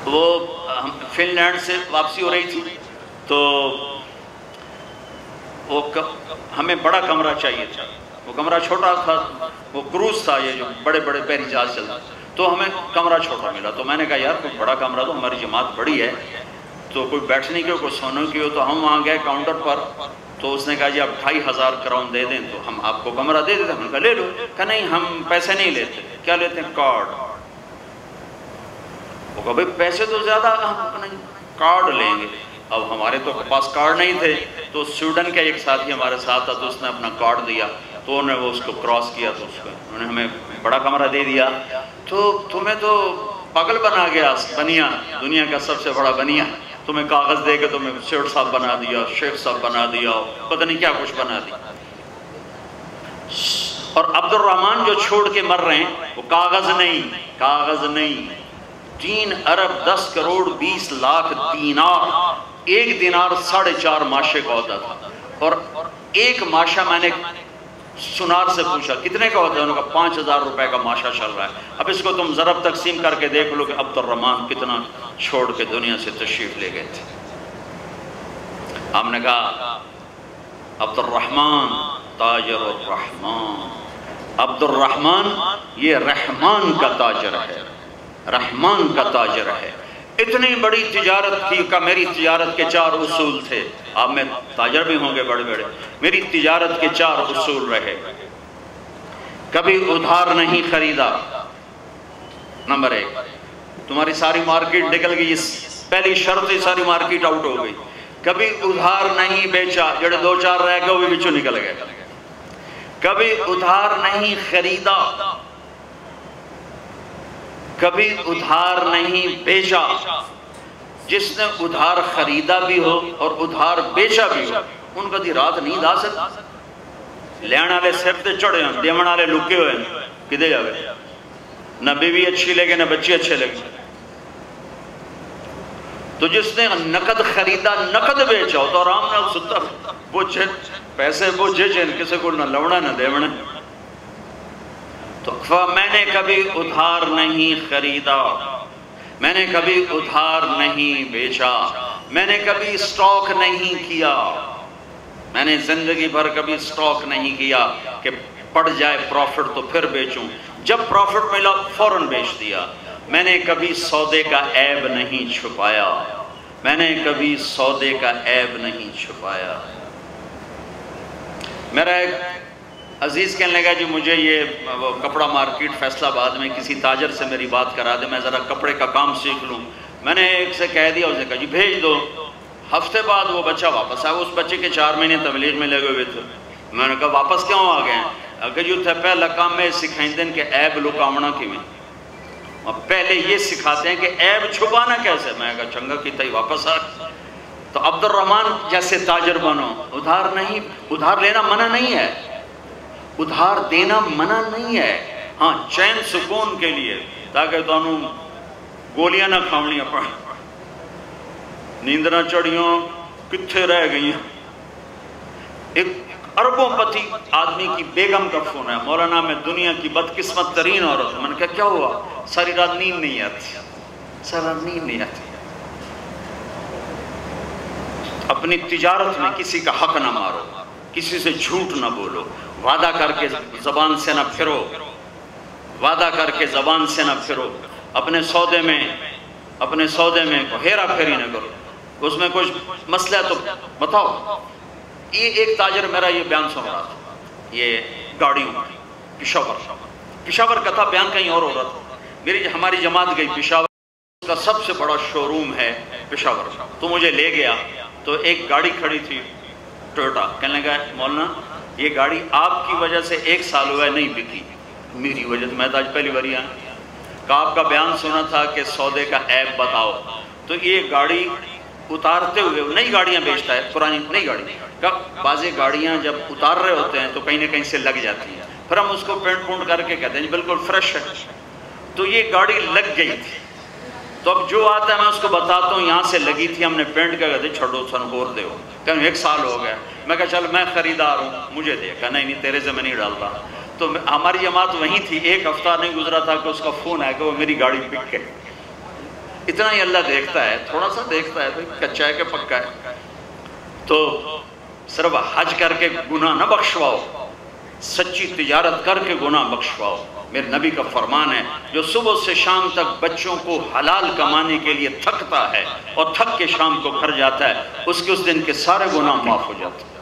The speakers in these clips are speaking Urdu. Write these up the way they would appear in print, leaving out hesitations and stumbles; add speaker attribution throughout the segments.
Speaker 1: وہ فن لینڈ سے واپسی ہو رہی تھی تو وہ ہمیں بڑا کمرہ چاہیے تھا. وہ کمرہ چھوٹا تھا، وہ کروز تھا، یہ جو بڑے بڑے بحری جہاز چلتا، تو ہمیں کمرہ چھوٹا ملا. تو میں نے کہا یار کوئی بڑا کمرہ، تو ہماری جماعت بڑی ہے تو کوئی بیٹھنے کی ہو کوئی سونے کی ہو. تو ہم وہاں گئے کاؤنٹر پر، تو اس نے کہا جی آپ 2500 کراؤن دے دیں تو ہم آپ کو کمرہ دے دیتے. ہم نے کہا لے لو. کہا نہیں ہم پیسے نہیں لیتے. کیا لیتے ہیں؟ کارڈ. وہ کہا بھئی پیسے تو زیادہ، ہم نہیں کارڈ لیں گے. اب ہمارے تو پاس کارڈ نہیں تھے، تو سویڈن کا ایک ساتھی ہمارے ساتھ تھا، تو اس نے اپنا کارڈ دیا، تو انہوں نے وہ اس کو کراس کیا، تو اس کو انہوں نے ہمیں بڑا کمرہ دے دیا. تو تمہیں تو پاگل بنا گیا بنیا، دنیا کا سب سے بڑا بنیا. تمہیں کاغذ دے کے تمہیں سیٹ صاحب بنا دیا، شیخ صاحب بنا دیا، پتہ نہیں کیا کچھ بنا دیا. اور عبد الرحمن جو چھوڑ کے مر رہے ہیں وہ کاغذ نہیں 3 ارب 10 کروڑ 20 لاکھ دینار. ایک دینار 4.5 ماشے کا ہوتا تھا. اور ایک ماشا میں نے سنار سے پوچھا کتنے کا ہوتا ہے؟ انہوں نے کہا 5000 روپے کا ماشا چل رہا ہے. اب اس کو تم ضرب تقسیم کر کے دیکھ لو کہ عبد الرحمن کتنا چھوڑ کے دنیا سے تشریف لے گئے تھے. ہم نے کہا عبد الرحمن تاجر الرحمن. عبد الرحمن یہ رحمان کا تاجر ہے، رحمان کا تاجر ہے. اتنی بڑی تجارت کی کہ میری تجارت کے 4 اصول تھے. آپ میں تاجر بھی ہوں گے بڑے بڑے. میری تجارت کے 4 اصول رہے. کبھی ادھار نہیں خریدا. نمبر 1. تمہاری ساری مارکیٹ نکل گئی، پہلی شرط ہی ساری مارکیٹ آؤٹ ہو گئی. کبھی ادھار نہیں بیچا، جڑے 2-4 رہ گئے وہ بھی بچوں نکل گئے. کبھی ادھار نہیں خریدا، کبھی ادھار نہیں بیچا. جس نے ادھار خریدا بھی ہو اور ادھار بیچا بھی ہو ان کا دی رات نیند آ سکتی. لین والے سر تے چڑھے ہیں، دیون والے لکے ہوئے ہیں، کدے جاوے؟ نہ بیوی اچھی لگے نہ بچے اچھے لگے. تو جس نے نقد خریدا نقد بیچا ہو تو آرام نہ ستا وہ پیسے وہ جن کسی کو نہ لوڑا نہ دیونا. تو میں نے کبھی ادھار نہیں خریدا، میں نے کبھی ادھار نہیں بیچا، میں نے کبھی سٹاک نہیں کیا. میں نے زندگی بھر کبھی سٹاک نہیں کیا کہ پڑ جائے پروفٹ تو پھر بیچوں، جب پروفٹ ملا فوراً بیچ دیا. میں نے کبھی سودے کا عیب نہیں چھپایا، میں نے کبھی سودے کا عیب نہیں چھپایا. میرا ایک عزیز کہنے لگا جی مجھے یہ کپڑا مارکیٹ فیصل آباد میں کسی تاجر سے میری بات کرا دے، میں ذرا کپڑے کا کام سیکھ لوں. میں نے ایک سے کہہ دیا، اس نے کہا جی بھیج دو. ہفتے بعد وہ بچہ واپس آیا. اس بچے کے 4 مہینے تبلیغ میں لگے ہوئے تھے. میں نے کہا واپس کیوں آ گئے ہیں؟ اگر جو تھے پہلا کام میں سکھائیں دن کہ عیب لکاونا کی میں پہلے یہ سکھاتے ہیں کہ عیب چھپانا کیسے. میں کہا چنگا کی تھی واپس آ. تو عبد الرحمن جیسے تاجر بنو. ادھار نہیں، ادھار لینا منع نہیں ہے، ادھار دینا منع نہیں ہے. ہاں چین سکون کے لیے تاکہ تانوں گولیاں نہ کھاونیاں پڑیں، نیند نہ چڑھیوں کتھے رہ گئی ہیں. ایک اربوں پتی آدمی کی بیگم کا فون ہے، مولانا میں دنیا کی بدقسمت ترین عورت. میں نے کہا کیا ہوا؟ ساری رات نیند نہیں آتی، ساری رات نیند نہیں آتی. اپنی تجارت میں کسی کا حق نہ مارو، کسی سے جھوٹ نہ بولو، وعدہ کر کے زبان سے نہ پھرو، وعدہ کر کے زبان سے نہ پھرو. اپنے سودے میں ہیرا پھیری نہ کرو. اس میں کچھ مسئلہ تو بتاؤ. یہ ایک تاجر میرا یہ بیان سن رہا تھا، یہ گاڑیوں پشاور کا تھا، بیان کہیں اور ہو رہا تھا. ہماری جماعت گئی پشاور، کا سب سے بڑا شو روم ہے پشاور. تو مجھے لے گیا تو ایک گاڑی کھڑی تھی ٹویوٹا. کہنے لگا مولانا یہ گاڑی آپ کی وجہ سے 1 سال ہوا ہے نہیں بکی، میری وجہ سے. میں تو آج پہلی بار آیا. کہا آپ کا بیان سنا تھا کہ سودے کا عیب بتاؤ. تو یہ گاڑی اتارتے ہوئے نئی گاڑیاں بیچتا ہے، پرانی نئی گاڑی. بعض گاڑیاں جب اتار رہے ہوتے ہیں تو کہیں نہ کہیں سے لگ جاتی ہیں، پھر ہم اس کو پینٹ پونٹ کر کے کہتے ہیں بالکل فریش ہے. تو یہ گاڑی لگ گئی تھی. تو اب جو آتا ہے میں اس کو بتاتا ہوں یہاں سے لگی تھی، ہم نے پینٹ کیا کہتے چھوڑو سن ہور دے ہو. کہیں 1 سال ہو گیا. میں کہا چل میں خریدار ہوں مجھے دے. کہا نہیں تیرے سے میں نہیں ڈالتا. تو ہماری جماعت وہیں تھی. 1 ہفتہ نہیں گزرا تھا کہ اس کا فون آیا کہ وہ میری گاڑی بک گئی. اتنا ہی اللہ دیکھتا ہے، تھوڑا سا دیکھتا ہے بھائی کچا ہے کہ پکا ہے. تو صرف حج کر کے گناہ نہ بخشواؤ، سچی تجارت کر کے گناہ بخشواؤ. میرے نبی کا فرمان ہے جو صبح سے شام تک بچوں کو حلال کمانے کے لیے تھکتا ہے اور تھک کے شام کو گھر جاتا ہے، اس کے اس دن کے سارے گناہ معاف ہو جاتے ہیں.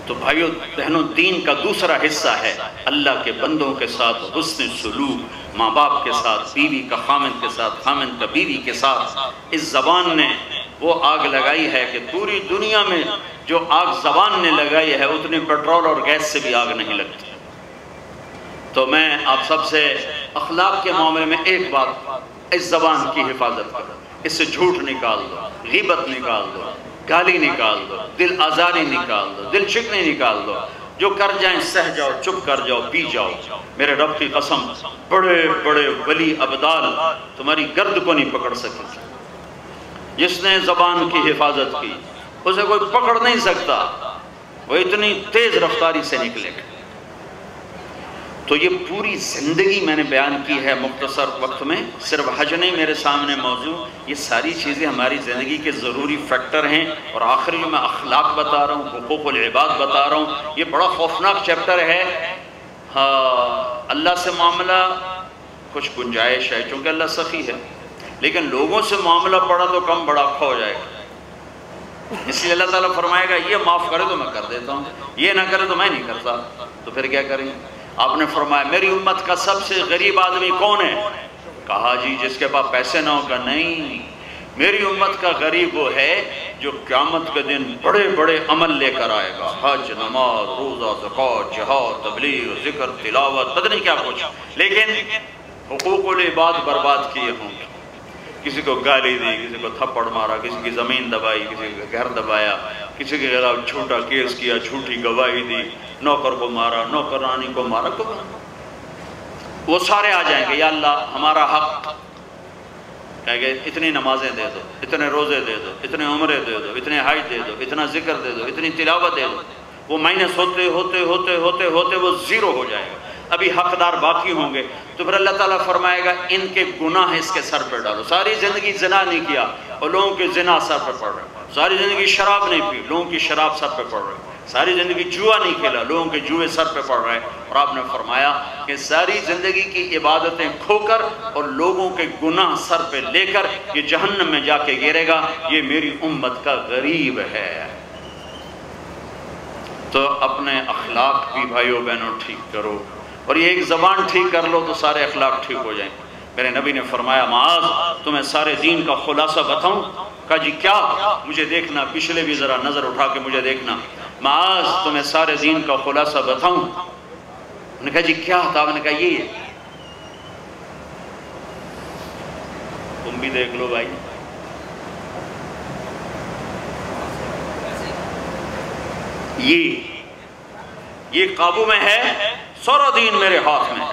Speaker 1: تو بھائیو بہنوں، دین کا دوسرا حصہ ہے اللہ کے بندوں کے ساتھ حسن سلوک، ماں باپ کے ساتھ، بیوی کا خامن کے ساتھ، خامن کا بیوی کے ساتھ. اس زبان نے وہ آگ لگائی ہے کہ پوری دنیا میں جو آگ زبان نے لگائی ہے اتنی پیٹرول اور گیس سے بھی آگ نہیں لگتی. تو میں آپ سب سے اخلاق کے معاملے میں ایک بات، اس زبان کی حفاظت کرو. اس سے جھوٹ نکال دو، غیبت نکال دو، گالی نکال دو، دل آزاری نکال دو، دل شکنی نکال دو. جو کر جائیں سہ جاؤ، چپ کر جاؤ، پی جاؤ. میرے رب کی قسم، بڑے بڑے ولی ابدال تمہاری گرد کو نہیں پکڑ سکے. جس نے زبان کی حفاظت کی اسے کوئی پکڑ نہیں سکتا، وہ اتنی تیز رفتاری سے نکلے گا. تو یہ پوری زندگی میں نے بیان کی ہے مختصر وقت میں. صرف حج نہیں میرے سامنے موضوع، یہ ساری چیزیں ہماری زندگی کے ضروری فیکٹر ہیں. اور آخری میں اخلاق بتا رہا ہوں، حقوق العباد بتا رہا ہوں. یہ بڑا خوفناک چیپٹر ہے. اللہ سے معاملہ کچھ گنجائش ہے چونکہ اللہ سخی ہے، لیکن لوگوں سے معاملہ پڑا تو کم بڑا کھو ہو جائے گا. اس لیے اللہ تعالیٰ فرمائے گا یہ معاف کرے تو میں کر دیتا ہوں، یہ نہ کرے تو میں نہیں کرتا. تو پھر کیا کریں؟ آپ نے فرمایا میری امت کا سب سے غریب آدمی کون ہے؟ کہا جی جس کے پاس پیسے نہ ہو. کا نہیں، میری امت کا غریب وہ ہے جو قیامت کے دن بڑے بڑے عمل لے کر آئے گا. حج، نماز، روزہ، زکوٰۃ، جہاد، تبلیغ، ذکر، تلاوت، پتہ نہیں کیا کچھ، لیکن حقوق العباد برباد کیے ہوں گے. کسی کو گالی دی، کسی کو تھپڑ مارا، کسی کی زمین دبائی، کسی کا گھر دبایا، کسی کے خلاف جھوٹا کیس کیا، جھوٹی گواہی دی، نوکر کو مارا، نوکرانی کو مارا. وہ سارے آ جائیں گے یا اللہ ہمارا حق، کہیں گے اتنی نمازیں دے دو، اتنے روزے دے دو، اتنے عمرے دے دو، اتنے حج دے دو، اتنا ذکر دے دو، اتنی تلاوت دے دو. وہ مائنس ہوتے ہوتے ہوتے ہوتے ہوتے وہ زیرو ہو جائے گا. ابھی حقدار باقی ہوں گے. تو پھر اللہ تعالیٰ فرمائے گا ان کے گناہ اس کے سر پہ ڈالو. ساری زندگی زنا نہیں کیا اور لوگوں کے زنا سر پہ پڑ رہے. ساری زندگی شراب نہیں پی، لوگوں کی شراب سر پہ پڑ رہے. ساری زندگی جوا نہیں کھیلا، لوگوں کے جوئے سر پہ پڑ رہے. اور آپ نے فرمایا کہ ساری زندگی کی عبادتیں کھو کر اور لوگوں کے گناہ سر پہ لے کر یہ جہنم میں جا کے گرے گا. یہ میری امت کا غریب ہے. تو اپنے اخلاق بھی بھائیو بہنوں ٹھیک کرو، اور یہ ایک زبان ٹھیک کر لو تو سارے اخلاق ٹھیک ہو جائیں. میرے نبی نے فرمایا معاذ تمہیں سارے دین کا خلاصہ بتاؤں؟ کہا جی کیا؟ مجھے دیکھنا، پچھلے بھی ذرا نظر اٹھا کے مجھے دیکھنا. معاذ تمہیں سارے دین کا خلاصہ بتاؤں؟ انہوں نے کہا جی کیا تھا؟ انہوں نے کہا یہ. تم بھی دیکھ لو بھائی، یہ قابو میں ہے. سارا دین میرے ہاتھ میں.